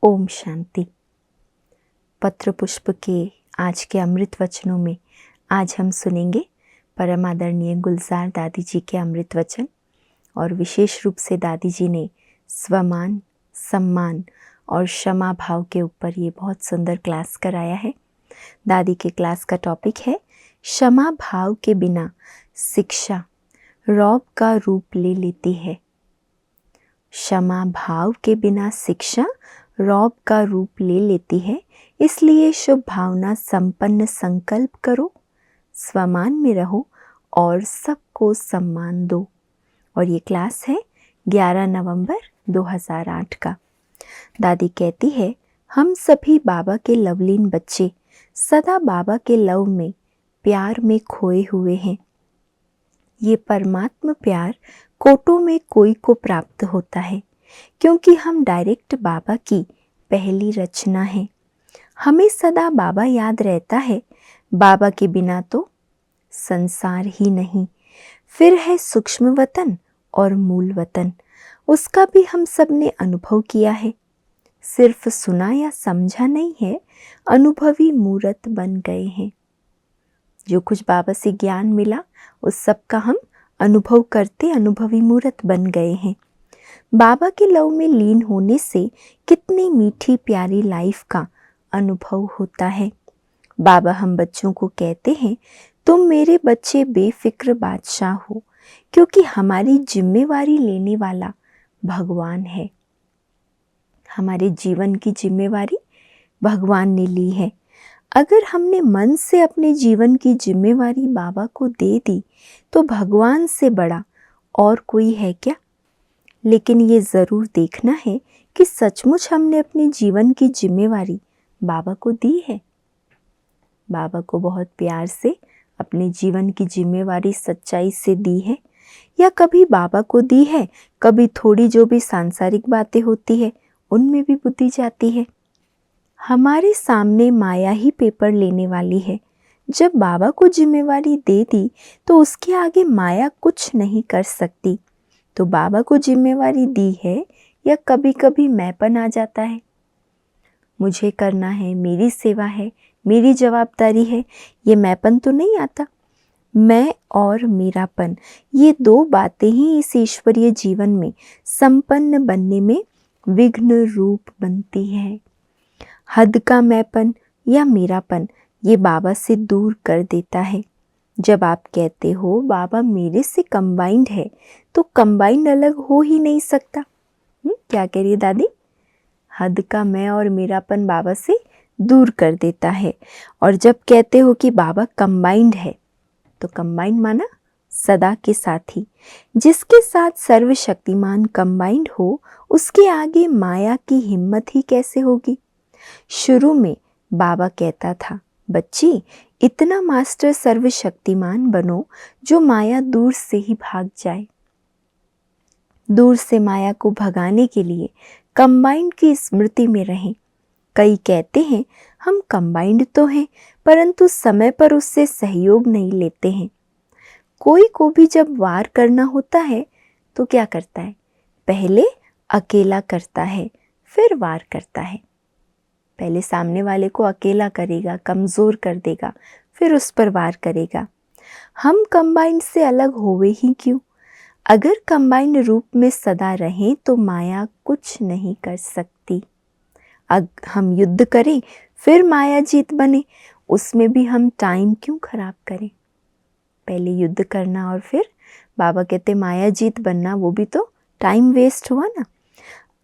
ओम शांति। पत्र पुष्प के आज के अमृत वचनों में आज हम सुनेंगे परम आदरणीय गुलजार दादी जी के अमृत वचन। और विशेष रूप से दादी जी ने स्वमान, सम्मान और क्षमा भाव के ऊपर ये बहुत सुंदर क्लास कराया है। दादी के क्लास का टॉपिक है क्षमा भाव के बिना शिक्षा रौब का रूप ले लेती है। क्षमा भाव के बिना शिक्षा रौब का रूप ले लेती है, इसलिए शुभ भावना संपन्न संकल्प करो, स्वमान में रहो और सबको सम्मान दो। और ये क्लास है 11 नवंबर 2008 का। दादी कहती है, हम सभी बाबा के लवलीन बच्चे सदा बाबा के लव में, प्यार में खोए हुए हैं। ये परमात्मा प्यार कोटों में कोई को प्राप्त होता है, क्योंकि हम डायरेक्ट बाबा की पहली रचना हैं। हमें सदा बाबा याद रहता है। बाबा के बिना तो संसार ही नहीं। फिर है सूक्ष्म वतन और मूल वतन, उसका भी हम सब ने अनुभव किया है। सिर्फ सुना या समझा नहीं है, अनुभवी मूर्त बन गए हैं। जो कुछ बाबा से ज्ञान मिला उस सब का हम अनुभव करते अनुभवी मूर्त बन गए हैं। बाबा के लव में लीन होने से कितनी मीठी प्यारी लाइफ का अनुभव होता है। बाबा हम बच्चों को कहते हैं, तुम मेरे बच्चे बेफिक्र बादशाह हो, क्योंकि हमारी जिम्मेवारी लेने वाला भगवान है। हमारे जीवन की जिम्मेवारी भगवान ने ली है। अगर हमने मन से अपने जीवन की जिम्मेवारी बाबा को दे दी तो भगवान से बड़ा और कोई है क्या। लेकिन ये ज़रूर देखना है कि सचमुच हमने अपने जीवन की जिम्मेवारी बाबा को दी है। बाबा को बहुत प्यार से अपने जीवन की जिम्मेवारी सच्चाई से दी है, या कभी बाबा को दी है, कभी थोड़ी जो भी सांसारिक बातें होती है उनमें भी बुद्धि जाती है। हमारे सामने माया ही पेपर लेने वाली है। जब बाबा को जिम्मेवारी दे दी तो उसके आगे माया कुछ नहीं कर सकती। तो बाबा को जिम्मेवारी दी है, या कभी कभी मैंपन आ जाता है, मुझे करना है, मेरी सेवा है, मेरी जवाबदारी है, ये मैंपन तो नहीं आता। मैं और मेरापन, ये दो बातें ही इस ईश्वरीय जीवन में संपन्न बनने में विघ्न रूप बनती है। हद का मैंपन या मेरापन ये बाबा से दूर कर देता है। जब आप कहते हो बाबा मेरे से कंबाइंड है, तो कंबाइंड अलग हो ही नहीं सकता। क्या कह रही है दादी? हद का मैं और मेरापन बाबा से दूर कर देता है। और जब कहते हो कि बाबा कंबाइंड है, तो कंबाइंड माना सदा के साथी। जिसके साथ सर्वशक्तिमान कंबाइंड हो, उसके आगे माया की हिम्मत ही कैसे होगी। शुरू में बाबा कहता था, बच्ची इतना मास्टर सर्वशक्तिमान बनो जो माया दूर से ही भाग जाए। दूर से माया को भगाने के लिए कंबाइंड की स्मृति में रहें। कई कहते हैं हम कंबाइंड तो हैं, परंतु समय पर उससे सहयोग नहीं लेते हैं। कोई को भी जब वार करना होता है तो क्या करता है? पहले अकेला करता है, फिर वार करता है। पहले सामने वाले को अकेला करेगा, कमज़ोर कर देगा, फिर उस पर वार करेगा। हम कंबाइंड से अलग होवे ही क्यों? अगर कंबाइंड रूप में सदा रहें तो माया कुछ नहीं कर सकती। हम युद्ध करें फिर माया जीत बने, उसमें भी हम टाइम क्यों खराब करें? पहले युद्ध करना और फिर बाबा कहते माया जीत बनना, वो भी तो टाइम वेस्ट हुआ ना।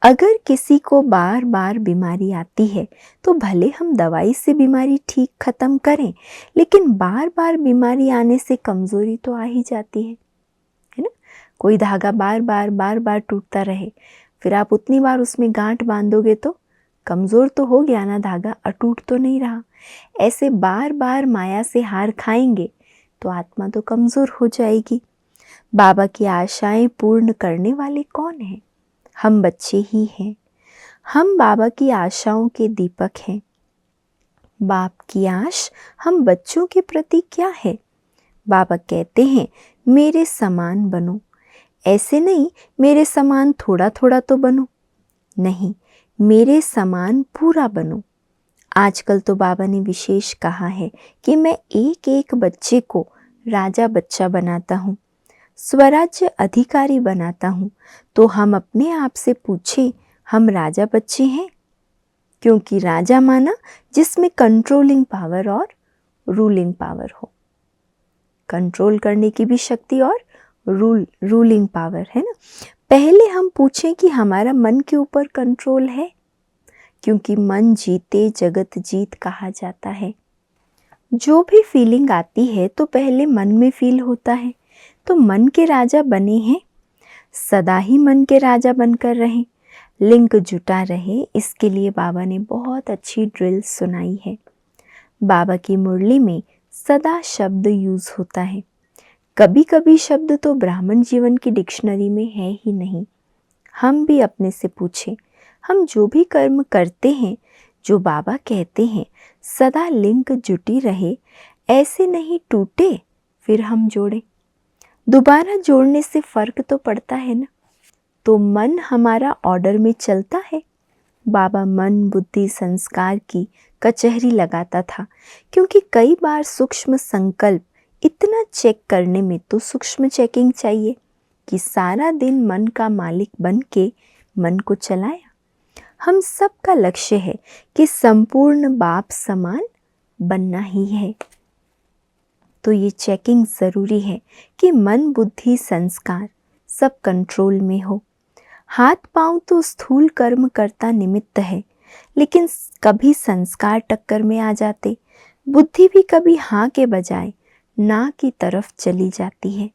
अगर किसी को बार बार बीमारी आती है तो भले हम दवाई से बीमारी ठीक खत्म करें, लेकिन बार बार बीमारी आने से कमज़ोरी तो आ ही जाती है ना। कोई धागा बार बार टूटता रहे, फिर आप उतनी बार उसमें गांठ बांधोगे तो कमज़ोर तो हो गया ना धागा, अटूट तो नहीं रहा। ऐसे बार बार माया से हार खाएंगे तो आत्मा तो कमज़ोर हो जाएगी। बाबा की आशाएं पूर्ण करने वाले कौन हैं? हम बच्चे ही हैं। हम बाबा की आशाओं के दीपक हैं। बाप की आश हम बच्चों के प्रति क्या है? बाबा कहते हैं मेरे समान बनो। ऐसे नहीं मेरे समान थोड़ा थोड़ा तो बनो, नहीं, मेरे समान पूरा बनो। आजकल तो बाबा ने विशेष कहा है कि मैं एक एक बच्चे को राजा बच्चा बनाता हूँ, स्वराज्य अधिकारी बनाता हूँ। तो हम अपने आप से पूछें, हम राजा बच्चे हैं? क्योंकि राजा माना जिसमें कंट्रोलिंग पावर और रूलिंग पावर हो, कंट्रोल करने की भी शक्ति और रूलिंग पावर है ना। पहले हम पूछें कि हमारा मन के ऊपर कंट्रोल है, क्योंकि मन जीते जगत जीत कहा जाता है। जो भी फीलिंग आती है तो पहले मन में फील होता है। तो मन के राजा बने हैं, सदा ही मन के राजा बनकर रहें, लिंक जुटा रहे। इसके लिए बाबा ने बहुत अच्छी ड्रिल सुनाई है। बाबा की मुरली में सदा शब्द यूज होता है। कभी कभी शब्द तो ब्राह्मण जीवन की डिक्शनरी में है ही नहीं। हम भी अपने से पूछें, हम जो भी कर्म करते हैं, जो बाबा कहते हैं, सदा लिंक जुटी रहे, ऐसे नहीं टूटे फिर हम जोड़ें। दोबारा जोड़ने से फर्क तो पड़ता है ना। तो मन हमारा ऑर्डर में चलता है। बाबा मन बुद्धि संस्कार की कचहरी लगाता था, क्योंकि कई बार सूक्ष्म संकल्प इतना चेक करने में तो सूक्ष्म चेकिंग चाहिए कि सारा दिन मन का मालिक बन के मन को चलाया। हम सबका लक्ष्य है कि संपूर्ण बाप समान बनना ही है। तो ये चेकिंग ज़रूरी है कि मन बुद्धि संस्कार सब कंट्रोल में हो। हाथ पांव तो स्थूल कर्म करता निमित्त है, लेकिन कभी संस्कार टक्कर में आ जाते, बुद्धि भी कभी हाँ के बजाय ना की तरफ चली जाती है।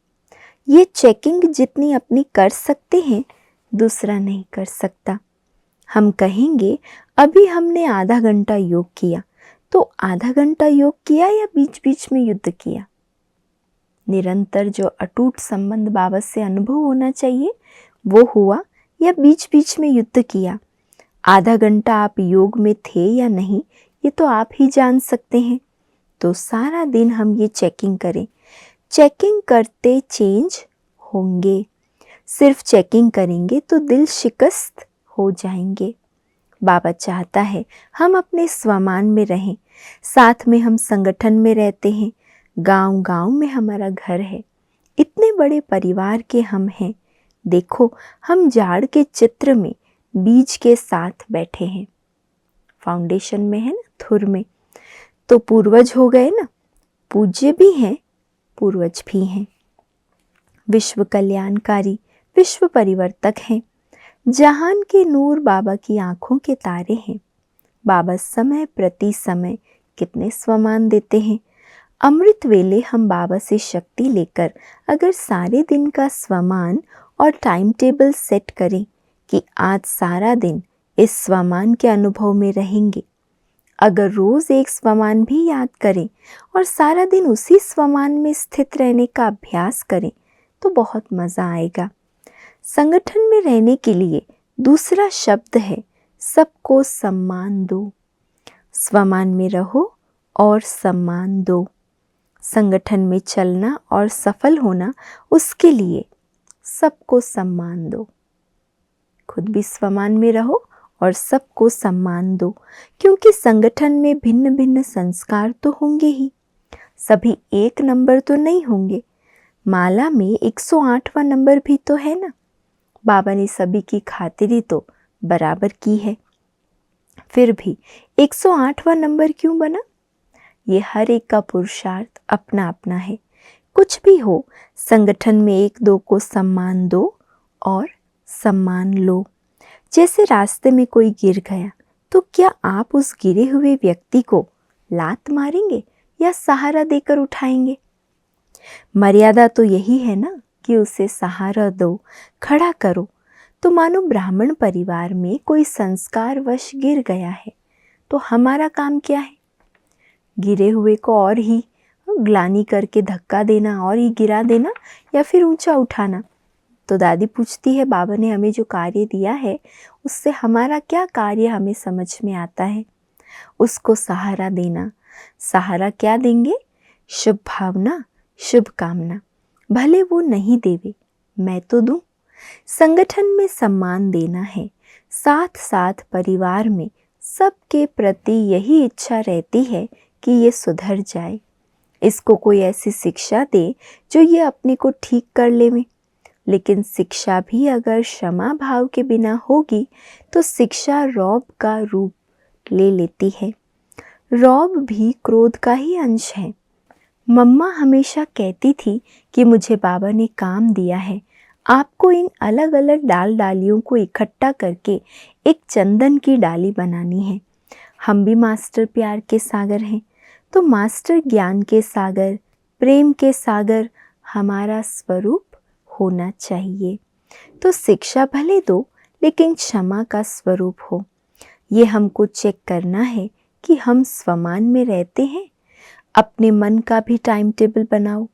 ये चेकिंग जितनी अपनी कर सकते हैं, दूसरा नहीं कर सकता। हम कहेंगे अभी हमने आधा घंटा योग किया, तो आधा घंटा योग किया या बीच बीच में युद्ध किया? निरंतर जो अटूट संबंध बाबा से अनुभव होना चाहिए वो हुआ या बीच बीच में युद्ध किया? आधा घंटा आप योग में थे या नहीं, ये तो आप ही जान सकते हैं। तो सारा दिन हम ये चेकिंग करें। चेकिंग करते चेंज होंगे। सिर्फ चेकिंग करेंगे तो दिल शिकस्त हो जाएंगे। बाबा चाहता है हम अपने स्वमान में रहें। साथ में हम संगठन में रहते हैं, गांव गांव में हमारा घर है, इतने बड़े परिवार के हम हैं। देखो हम झाड़ के चित्र में बीज के साथ बैठे हैं, फाउंडेशन में है ना, धुर में। तो पूर्वज हो गए ना, पूज्य भी हैं, पूर्वज भी हैं। विश्व कल्याणकारी, विश्व परिवर्तक हैं। जहान के नूर बाबा की आंखों के तारे हैं। बाबा समय प्रति समय कितने स्वमान देते हैं। अमृत वेले हम बाबा से शक्ति लेकर अगर सारे दिन का स्वमान और टाइम टेबल सेट करें कि आज सारा दिन इस स्वमान के अनुभव में रहेंगे, अगर रोज़ एक स्वमान भी याद करें और सारा दिन उसी स्वमान में स्थित रहने का अभ्यास करें तो बहुत मज़ा आएगा। संगठन में रहने के लिए दूसरा शब्द है सबको सम्मान दो। स्वमान में रहो और सम्मान दो। संगठन में चलना और सफल होना, उसके लिए सबको सम्मान दो। खुद भी स्वमान में रहो और सबको सम्मान दो, क्योंकि संगठन में भिन्न भिन्न संस्कार तो होंगे ही, सभी एक नंबर तो नहीं होंगे। माला में 108वां नंबर भी तो है ना। बाबा ने सभी की खातिरी तो बराबर की है, फिर भी 108वां नंबर क्यों बना? ये हर एक का पुरुषार्थ अपना अपना है। कुछ भी हो, संगठन में एक दो को सम्मान दो और सम्मान लो। जैसे रास्ते में कोई गिर गया तो क्या आप उस गिरे हुए व्यक्ति को लात मारेंगे या सहारा देकर उठाएंगे? मर्यादा तो यही है ना कि उसे सहारा दो, खड़ा करो। तो मानो ब्राह्मण परिवार में कोई संस्कारवश गिर गया है, तो हमारा काम क्या है? गिरे हुए को और ही ग्लानि करके धक्का देना और ही गिरा देना, या फिर ऊंचा उठाना? तो दादी पूछती है बाबा ने हमें जो कार्य दिया है उससे हमारा क्या कार्य हमें समझ में आता है? उसको सहारा देना। सहारा क्या देंगे? शुभ भावना, शुभ कामना। भले वो नहीं देवे, मैं तो दूं। संगठन में सम्मान देना है, साथ साथ परिवार में सबके प्रति यही इच्छा रहती है कि ये सुधर जाए, इसको कोई ऐसी शिक्षा दे जो ये अपने को ठीक कर ले में। लेकिन शिक्षा भी अगर क्षमा भाव के बिना होगी तो शिक्षा रौब का रूप ले लेती है। रौब भी क्रोध का ही अंश है। मम्मा हमेशा कहती थी कि मुझे बाबा ने काम दिया है, आपको इन अलग अलग डालियों को इकट्ठा करके एक चंदन की डाली बनानी है। हम भी मास्टर प्यार के सागर हैं, तो मास्टर ज्ञान के सागर, प्रेम के सागर हमारा स्वरूप होना चाहिए। तो शिक्षा भले दो लेकिन क्षमा का स्वरूप हो। ये हमको चेक करना है कि हम स्वमान में रहते हैं। अपने मन का भी टाइम टेबल बनाओ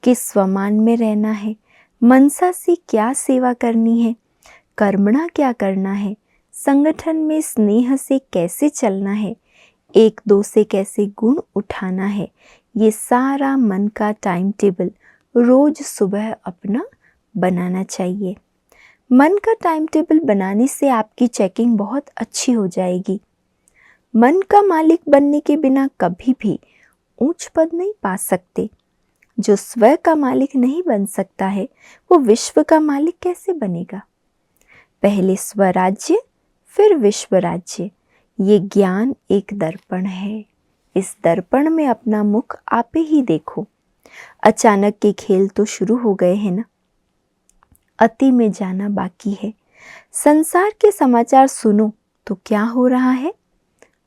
कि स्वमान में रहना है, मनसा से क्या सेवा करनी है, कर्मणा क्या करना है, संगठन में स्नेह से कैसे चलना है, एक दो से कैसे गुण उठाना है। ये सारा मन का टाइम टेबल रोज सुबह अपना बनाना चाहिए। मन का टाइम टेबल बनाने से आपकी चेकिंग बहुत अच्छी हो जाएगी। मन का मालिक बनने के बिना कभी भी ऊंच पद नहीं पा सकते। जो स्व का मालिक नहीं बन सकता है वो विश्व का मालिक कैसे बनेगा। पहले स्वराज्य फिर विश्व राज्य। ये ज्ञान एक दर्पण है। इस दर्पण में अपना मुख आपे ही देखो। अचानक के खेल तो शुरू हो गए हैं ना, अति में जाना बाकी है। संसार के समाचार सुनो तो क्या हो रहा है।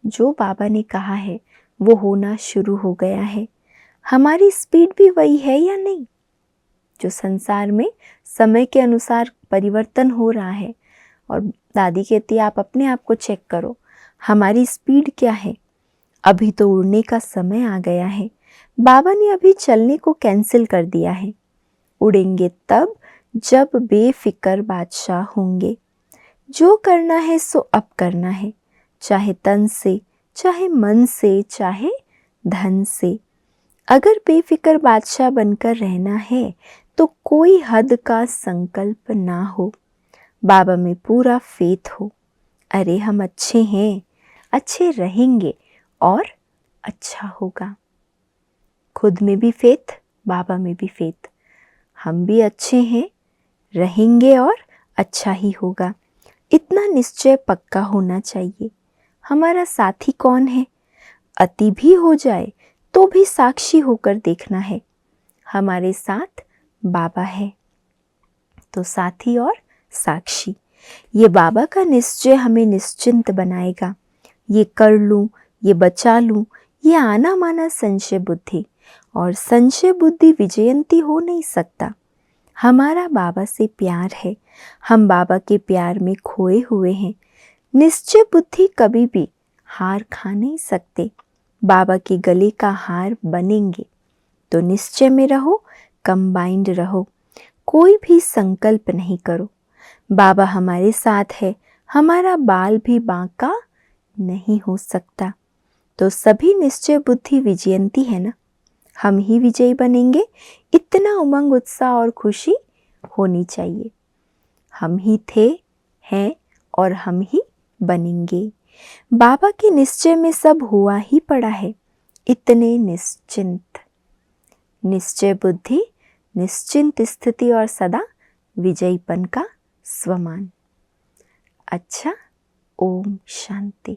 जो बाबा ने कहा है वो होना शुरू हो गया है। हमारी स्पीड भी वही है या नहीं। जो संसार में समय के अनुसार परिवर्तन हो रहा है, और दादी कहती है आप अपने आप को चेक करो, हमारी स्पीड क्या है। अभी तो उड़ने का समय आ गया है। बाबा ने अभी चलने को कैंसिल कर दिया है। उड़ेंगे तब जब बेफिक्र बादशाह होंगे। जो करना है सो अब करना है, चाहे तन से, चाहे मन से, चाहे धन से। अगर बेफिक्र बादशाह बनकर रहना है तो कोई हद का संकल्प ना हो। बाबा में पूरा फेथ हो। अरे हम अच्छे हैं, अच्छे रहेंगे और अच्छा होगा। खुद में भी फेथ, बाबा में भी फेथ। हम भी अच्छे हैं, रहेंगे और अच्छा ही होगा। इतना निश्चय पक्का होना चाहिए। हमारा साथी कौन है। अति भी हो जाए तो भी साक्षी होकर देखना है। हमारे साथ बाबा है तो साथी और साक्षी। ये बाबा का निश्चय हमें निश्चिंत बनाएगा। ये कर लूँ, ये बचा लूँ, ये आना माना संशय बुद्धि, और संशय बुद्धि विजयंती हो नहीं सकता। हमारा बाबा से प्यार है, हम बाबा के प्यार में खोए हुए हैं। निश्चय बुद्धि कभी भी हार खा नहीं सकते। बाबा के गले का हार बनेंगे। तो निश्चय में रहो, कंबाइंड रहो, कोई भी संकल्प नहीं करो। बाबा हमारे साथ है, हमारा बाल भी बांका नहीं हो सकता। तो सभी निश्चय बुद्धि विजयंती है ना, हम ही विजयी बनेंगे। इतना उमंग, उत्साह और खुशी होनी चाहिए। हम ही थे, हैं और हम ही बनेंगे। बाबा के निश्चय में सब हुआ ही पड़ा है। इतने निश्चिंत, निश्चय बुद्धि, निश्चिंत स्थिति और सदा विजयीपन का स्वमान। अच्छा, ओम शांति।